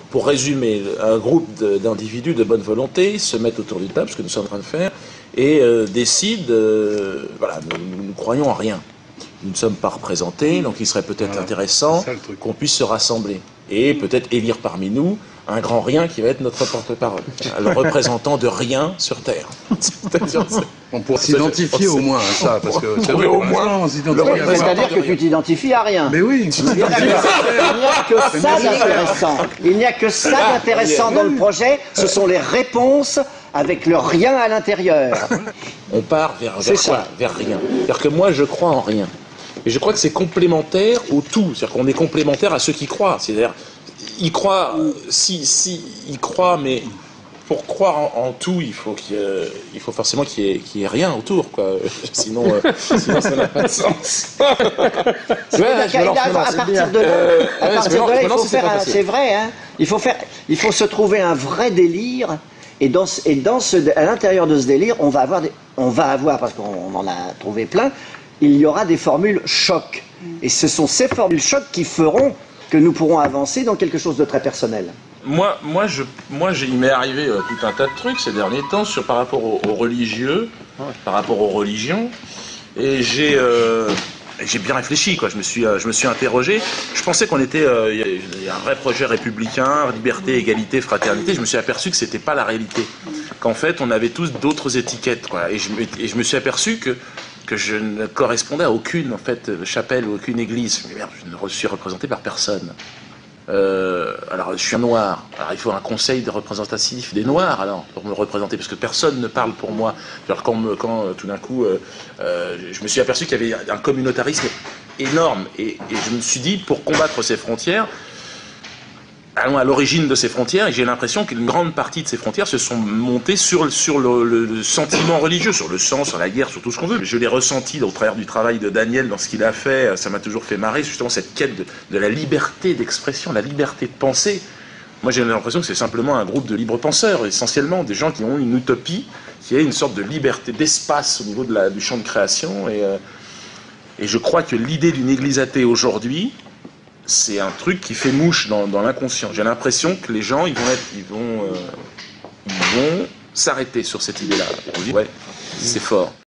pour résumer, un groupe d'individus de bonne volonté se mettent autour d'une table, ce que nous sommes en train de faire, et décident, voilà, nous croyons en rien. Nous ne sommes pas représentés, donc il serait peut-être intéressant qu'on puisse se rassembler et peut-être élire parmi nous un grand rien qui va être notre porte-parole, le représentant de rien sur Terre. On pourrait s'identifier au moins à ça, parce que c'est vrai, au moins on s'identifie à ça. C'est-à-dire que tu t'identifies à rien. Mais oui, Il n'y a que ça d'intéressant. Il n'y a que ça d'intéressant dans le projet, ce sont les réponses avec le rien à l'intérieur. On part vers quoi? Vers rien. C'est-à-dire que moi, je crois en rien. Et je crois que c'est complémentaire au tout. C'est-à-dire qu'on est complémentaire à ceux qui croient. C'est-à-dire, ils croient, ils croient, mais pour croire en tout, il faut forcément qu'il y ait rien autour, quoi. Sinon ça n'a pas de sens. À partir de là, il faut faire, c'est vrai, hein, il faut se trouver un vrai délire. Et à l'intérieur de ce délire, on va avoir, parce qu'on en a trouvé plein, il y aura des formules choc. Et ce sont ces formules choc qui feront que nous pourrons avancer dans quelque chose de très personnel. Moi, il m'est arrivé tout un tas de trucs ces derniers temps par rapport aux religieux, par rapport aux religions, et j'ai bien réfléchi, quoi. Je me suis interrogé. Je pensais qu'on était, il y a un vrai projet républicain, liberté, égalité, fraternité. Je me suis aperçu que c'était pas la réalité. Qu'en fait, on avait tous d'autres étiquettes, quoi. Et je me suis aperçu que je ne correspondais à aucune, en fait, chapelle ou aucune église. Mais merde, je ne suis représenté par personne. Alors, je suis un noir. Alors, il faut un conseil de représentatif des noirs, alors, pour me représenter, parce que personne ne parle pour moi. Alors, quand tout d'un coup, je me suis aperçu qu'il y avait un communautarisme énorme. Et je me suis dit, pour combattre ces frontières, allons à l'origine de ces frontières, et j'ai l'impression qu'une grande partie de ces frontières se sont montées sur le sentiment religieux, sur le sang, sur la guerre, sur tout ce qu'on veut. Je l'ai ressenti au travers du travail de Daniel dans ce qu'il a fait, ça m'a toujours fait marrer, justement cette quête de la liberté d'expression, la liberté de penser. Moi j'ai l'impression que c'est simplement un groupe de libres penseurs, essentiellement des gens qui ont une utopie, qui est une sorte de liberté d'espace au niveau du champ de création, et je crois que l'idée d'une église athée aujourd'hui, c'est un truc qui fait mouche dans l'inconscient. J'ai l'impression que les gens, ils vont s'arrêter sur cette idée-là. Ouais, c'est fort.